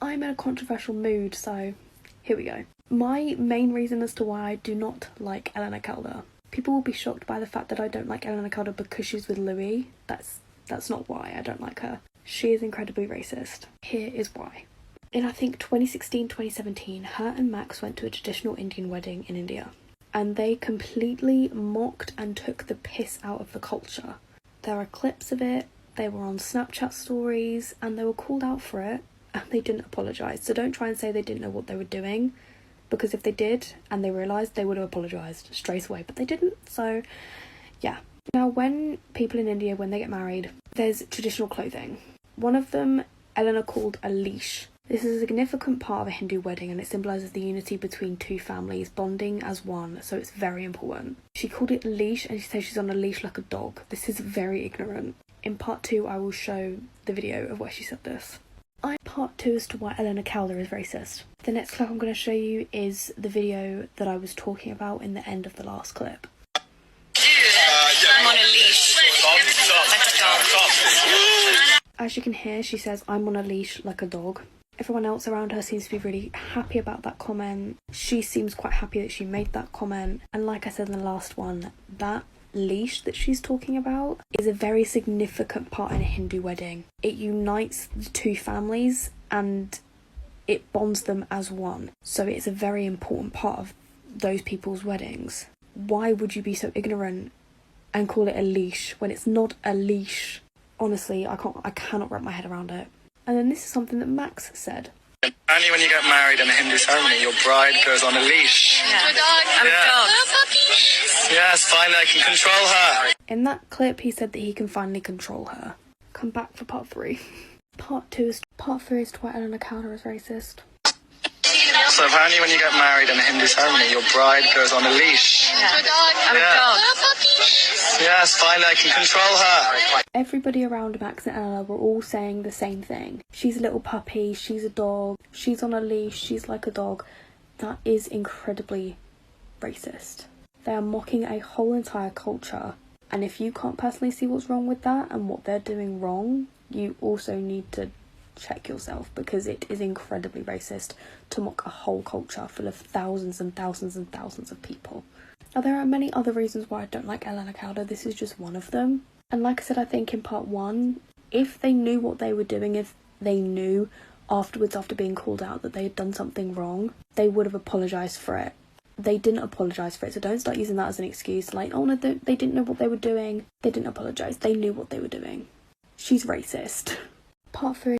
I'm in a controversial mood, so here we go. My main reason as to why I do not like Eleanor Calder. People will be shocked by the fact that I don't like Eleanor Calder because she's with Louis. That's not why I don't like her. She is incredibly racist. Here is why. In I think 2016-2017, her and Max went to a traditional Indian wedding in India. And they completely mocked and took the piss out of the culture. There are clips of it, they were on Snapchat stories, and they were called out for it, and they didn't apologise. So don't try and say they didn't know what they were doing, because if they did, and they realised, they would have apologised straight away, but they didn't, so yeah. Now, when people in India, when they get married, there's traditional clothing. One of them, Eleanor called a leash. This is a significant part of a Hindu wedding, and it symbolises the unity between two families, bonding as one, so it's very important. She called it a leash, and she says she's on a leash like a dog. This is very ignorant. In part 2, I will show the video of where she said this. Part 2 as to why Eleanor Calder is racist. The next clip I'm going to show you is the video that I was talking about in the end of the last clip. I'm on a leash, like a dog. As you can hear, she says, I'm on a leash like a dog. Everyone else around her seems to be really happy about that comment. She seems quite happy that she made that comment. And like I said in the last one, that leash that she's talking about is a very significant part in a Hindu wedding. It unites the two families and it bonds them as one. So it's a very important part of those people's weddings. Why would you be so ignorant and call it a leash when it's not a leash? Honestly, I cannot wrap my head around it. And then this is something that Max said. Only when you get married in a Hindu ceremony, your bride goes on a leash. Yeah. I'm a dog. Yes, finally I can control her. In that clip, he said that he can finally control her. Come back for part 3. Part 3 is to why Eleanor Calder is racist. So apparently when you get married in a Hindu ceremony, your bride goes on a leash. Yeah. I'm a dog. Yes, finally I can control her. Everybody around Max and Eleanor were all saying the same thing. She's a little puppy, she's a dog, she's on a leash, she's like a dog. That is incredibly racist. They are mocking a whole entire culture. And if you can't personally see what's wrong with that and what they're doing wrong, you also need to check yourself, because it is incredibly racist to mock a whole culture full of thousands and thousands and thousands of people. Now, there are many other reasons why I don't like Eleanor Calder. This is just one of them. And like I said, I think in part 1, if they knew what they were doing, if they knew afterwards, after being called out, that they had done something wrong, they would have apologised for it. They didn't apologise for it, so don't start using that as an excuse. Like, oh no, they didn't know what they were doing. They didn't apologise. They knew what they were doing. She's racist. Part 3